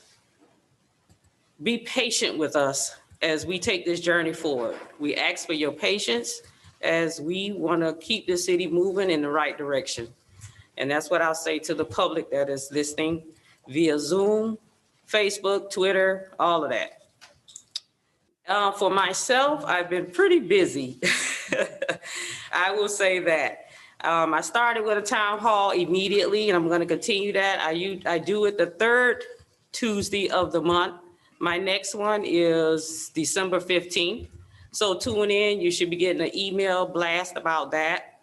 be patient with us as we take this journey forward. We ask for your patience as we want to keep the city moving in the right direction. And that's what I'll say to the public that is listening via Zoom, Facebook, Twitter, all of that. For myself, I've been pretty busy. I will say that. I started with a town hall immediately, and I'm going to continue that. I do it the third Tuesday of the month. My next one is December 15th. So tune in. You should be getting an email blast about that.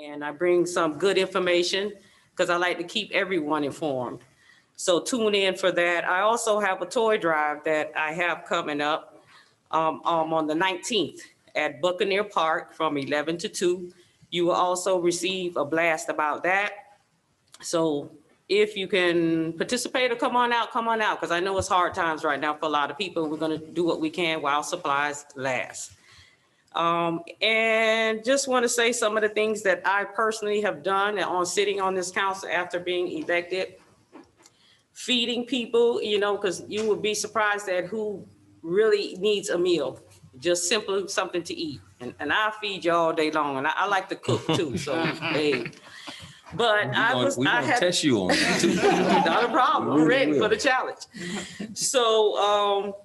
And I bring some good information because I like to keep everyone informed. So tune in for that. I also have a toy drive that I have coming up on the 19th at Buccaneer Park from 11 to 2. You will also receive a blast about that. So if you can participate or come on out, because I know it's hard times right now for a lot of people. We're going to do what we can while supplies last. And just want to say some of the things that I personally have done on sitting on this council after being elected. Feeding people, you know, because you would be surprised at who really needs a meal. Just simply something to eat. And I feed you all day long. And I like to cook too. So, hey. But we gonna test you on that too. Not a problem. I'm ready for the challenge. So,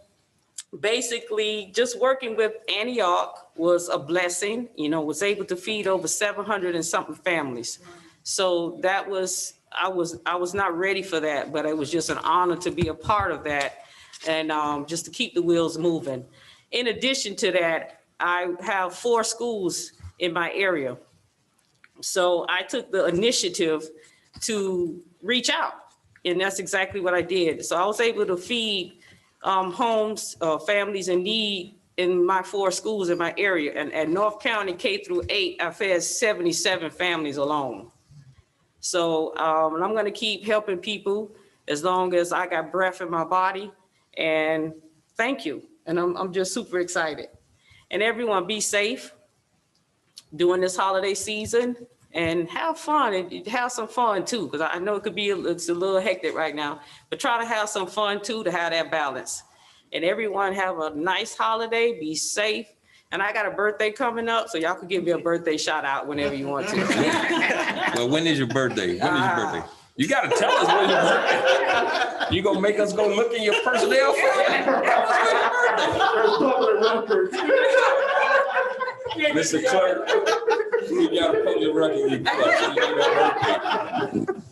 basically, just working with Antioch was a blessing. You know, was able to feed over 700 and something families. So that was, I was not ready for that, but it was just an honor to be a part of that and just to keep the wheels moving. In addition to that, I have 4 schools in my area. So I took the initiative to reach out, and that's exactly what I did. So I was able to feed homes, families in need in my 4 schools in my area. And at North County K through 8, I fed 77 families alone. So and I'm gonna keep helping people as long as I got breath in my body. And thank you. And I'm just super excited. And everyone be safe during this holiday season and have fun and have some fun too. Because I know it could be, it's a little hectic right now, but try to have some fun too, to have that balance. And everyone have a nice holiday, be safe. And I got a birthday coming up, so y'all could give me a birthday shout out whenever you want to. Well, when is your birthday? When is your birthday? You got to tell us when your birthday. You gonna make us go look in your personnel file? Mr. Clerk, you got to put your record in your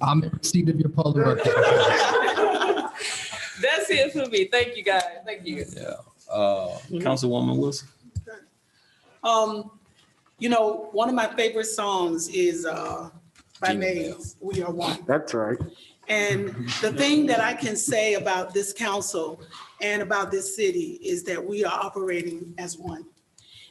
I'm in receipt of your polar record. That's it for me. Thank you, guys. Thank you. Yeah. Councilwoman Wilson. You know, one of my favorite songs is by Maze, We Are One. That's right. And the thing that I can say about this council and about this city is that we are operating as one.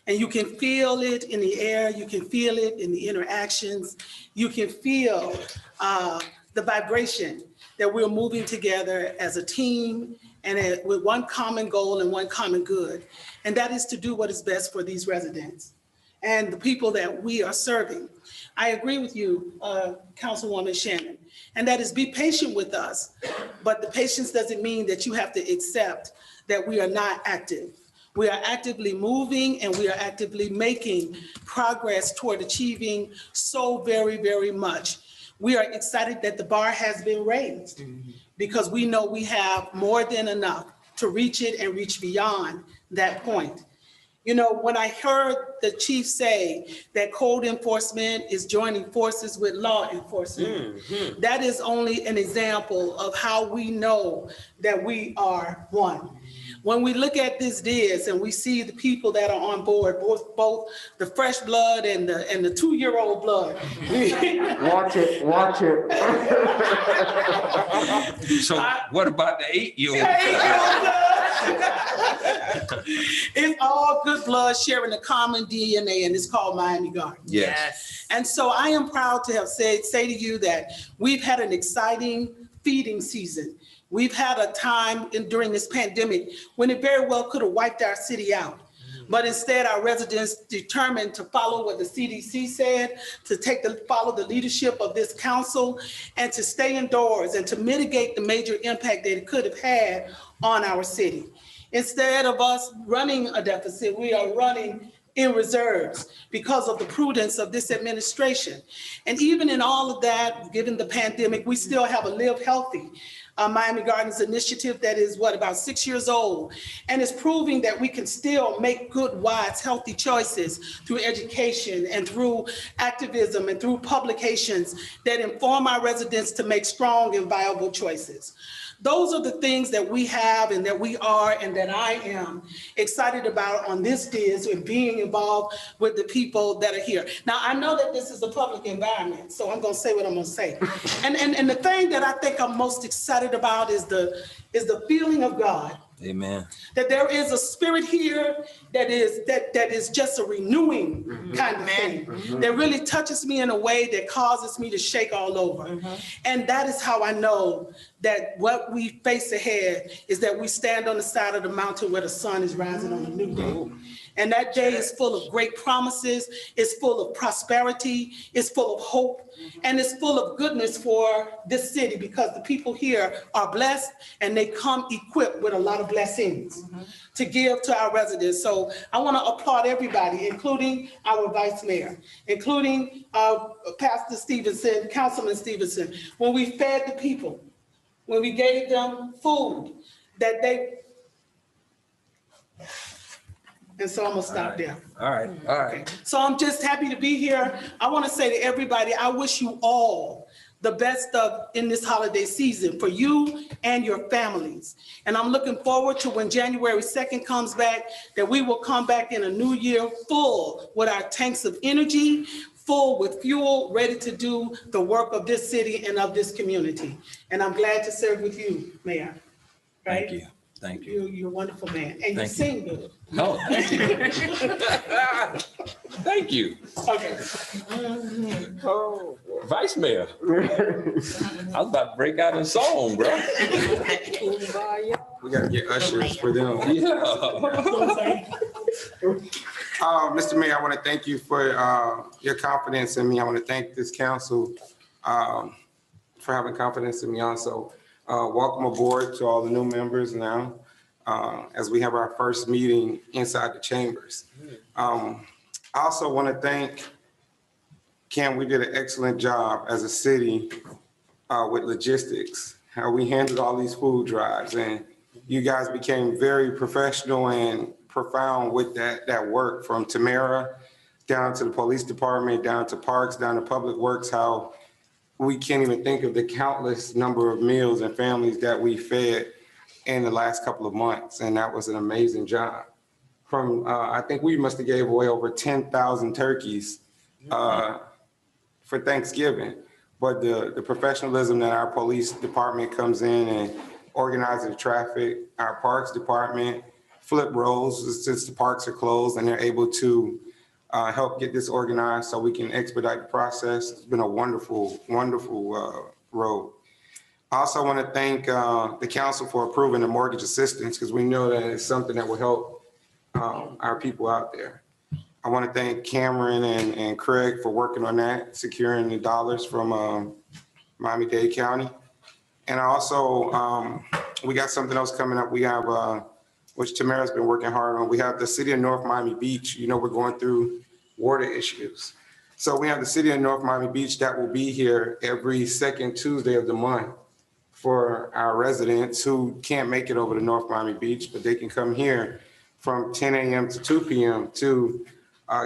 And you can feel it in the air, you can feel it in the interactions, you can feel the vibration that we're moving together as a team and with one common goal and one common good. And that is to do what is best for these residents. and the people that we are serving. I agree with you, Councilwoman Shannon, and that is be patient with us, but the patience doesn't mean that you have to accept that we are not active. We are actively moving and we are actively making progress toward achieving so very, very much. We are excited that the bar has been raised because we know we have more than enough to reach it and reach beyond that point. You know, when I heard the chief say that code enforcement is joining forces with law enforcement, that is only an example of how we know that we are one. When we look at this DIS and we see the people that are on board, both the fresh blood and the 2-year-old blood. Watch it, watch it. So what about the 8-year-old? It's all good blood sharing a common DNA, and it's called Miami Gardens. Yes. And so I am proud to have say to you that we've had an exciting feeding season. We've had a time during this pandemic when it very well could have wiped our city out. But instead, our residents determined to follow what the CDC said, to follow the leadership of this council, and to stay indoors and to mitigate the major impact that it could have had on our city. Instead of us running a deficit, we are running in reserves because of the prudence of this administration. And even in all of that, given the pandemic, we still have a Live Healthy Miami Gardens initiative that is about 6 years old, and is proving that we can still make good, wise, healthy choices through education and through activism and through publications that inform our residents to make strong and viable choices. Those are the things that we have and that we are and that I am excited about on this DIS and being involved with the people that are here. Now, I know that this is a public environment, so I'm gonna say what I'm gonna say. And the thing that I think I'm most excited about is the feeling of God. Amen. That there is a spirit here that is just a renewing kind of thing that really touches me in a way that causes me to shake all over. And that is how I know that what we face ahead is that we stand on the side of the mountain where the sun is rising on a new day. And that day is full of great promises, it's full of prosperity, it's full of hope, and it's full of goodness for this city because the people here are blessed and they come equipped with a lot of blessings to give to our residents. So I want to applaud everybody, including our vice mayor, including Pastor Stevenson, Councilman Stevenson, when we fed the people, when we gave them food, that they, and so I'm gonna stop there. All right. Okay. So I'm just happy to be here. I want to say to everybody, I wish you all the best of in this holiday season for you and your families. And I'm looking forward to when January 2nd comes back, that we will come back in a new year full with our tanks of energy, full with fuel, ready to do the work of this city and of this community. And I'm glad to serve with you, Mayor. Right? Thank you. Thank you. You're a wonderful man, and you Thank you. sing good. Oh, thank you. Thank you. Okay. Oh, Vice Mayor. I was about to break out in song, bro. We gotta get ushers for them. Yeah. Mr. Mayor, I want to thank you for your confidence in me. I want to thank this council for having confidence in me also. Welcome aboard to all the new members now as we have our first meeting inside the chambers. I also want to thank Cam. We did an excellent job as a city with logistics, how we handled all these food drives, and you guys became very professional and profound with that work, from Tamara down to the police department, down to parks, down to public works, how we can't even think of the countless number of meals and families that we fed in the last couple of months. And that was an amazing job. From, I think we must have gave away over 10,000 turkeys for Thanksgiving. But the professionalism that our police department comes in and organizes the traffic, our parks department flip roles since the parks are closed, and they're able to help get this organized so we can expedite the process. It's been a wonderful, wonderful road. I also want to thank the council for approving the mortgage assistance, because we know that it's something that will help our people out there. I want to thank Cameron and Craig for working on that, securing the dollars from Miami-Dade County. And also, we got something else coming up. We have, which Tamara's been working hard on. We have the city of North Miami Beach. You know, we're going through water issues. So we have the city of North Miami Beach that will be here every second Tuesday of the month for our residents who can't make it over to North Miami Beach, but they can come here from 10 a.m. to 2 p.m. to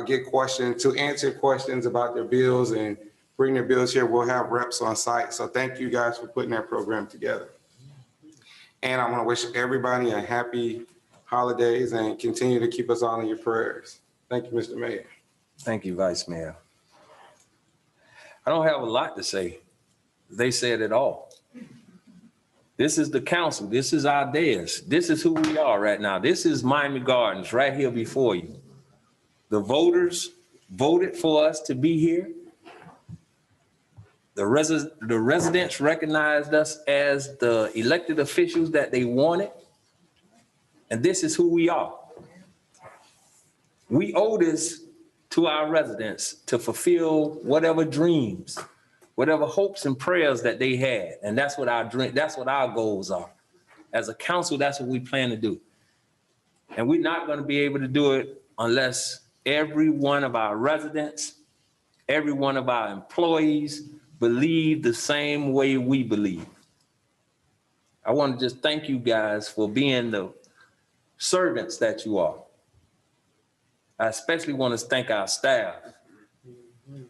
get questions, to answer questions about their bills and bring their bills here. We'll have reps on site. So thank you guys for putting that program together. And I want to wish everybody a happy holidays and continue to keep us all in your prayers. Thank you, Mr. Mayor. Thank you, Vice Mayor. I don't have a lot to say. They said it all. This is the council. This is our dais. This is who we are right now. This is Miami Gardens right here before you. The voters voted for us to be here. The residents recognized us as the elected officials that they wanted. And this is who we are. We owe this to our residents to fulfill whatever dreams, whatever hopes and prayers that they had. And that's what our goals are. As a council, that's what we plan to do. And we're not going to be able to do it unless every one of our residents, every one of our employees believe the same way we believe. I want to just thank you guys for being the servants that you are. I especially want to thank our staff. You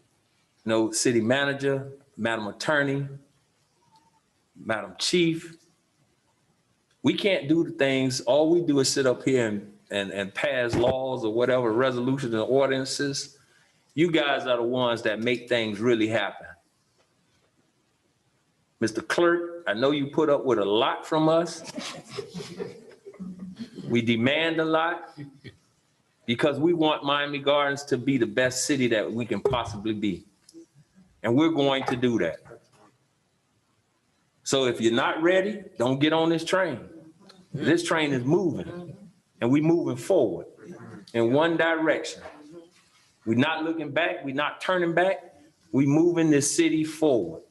know, city manager, Madam Attorney, Madam Chief. We can't do the things, all we do is sit up here and pass laws or whatever, resolutions and ordinances. You guys are the ones that make things really happen. Mr. Clerk, I know you put up with a lot from us. We demand a lot because we want Miami Gardens to be the best city that we can possibly be. And we're going to do that. So if you're not ready, don't get on this train. This train is moving and we're moving forward in one direction. We're not looking back. We're not turning back. We're moving this city forward.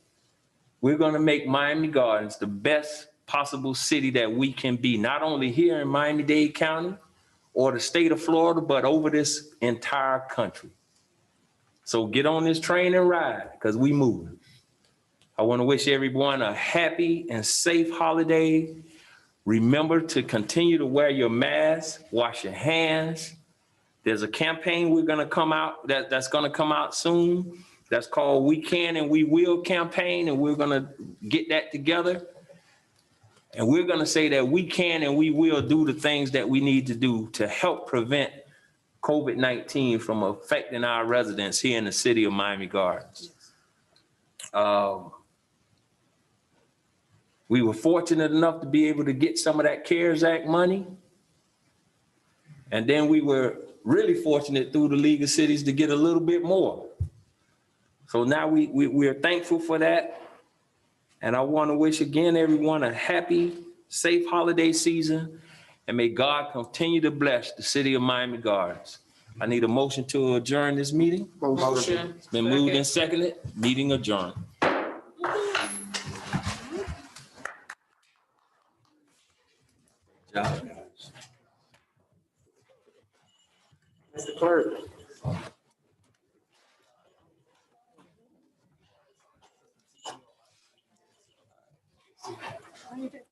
We're going to make Miami Gardens the best possible city that we can be, not only here in Miami-Dade County or the state of Florida, but over this entire country. So get on this train and ride because we moving. I want to wish everyone a happy and safe holiday. Remember to continue to wear your mask, wash your hands. There's a campaign we're going to come out that's going to come out soon. That's called We Can and We Will campaign, and we're going to get that together. And we're going to say that we can and we will do the things that we need to do to help prevent COVID-19 from affecting our residents here in the city of Miami Gardens. We were fortunate enough to be able to get some of that CARES Act money. And then we were really fortunate through the League of Cities to get a little bit more. So now we are thankful for that. And I want to wish again everyone a happy, safe holiday season. And may God continue to bless the city of Miami Gardens. I need a motion to adjourn this meeting. Motion. It's been moved and seconded. Meeting adjourned. Mr. Clerk. How you doing?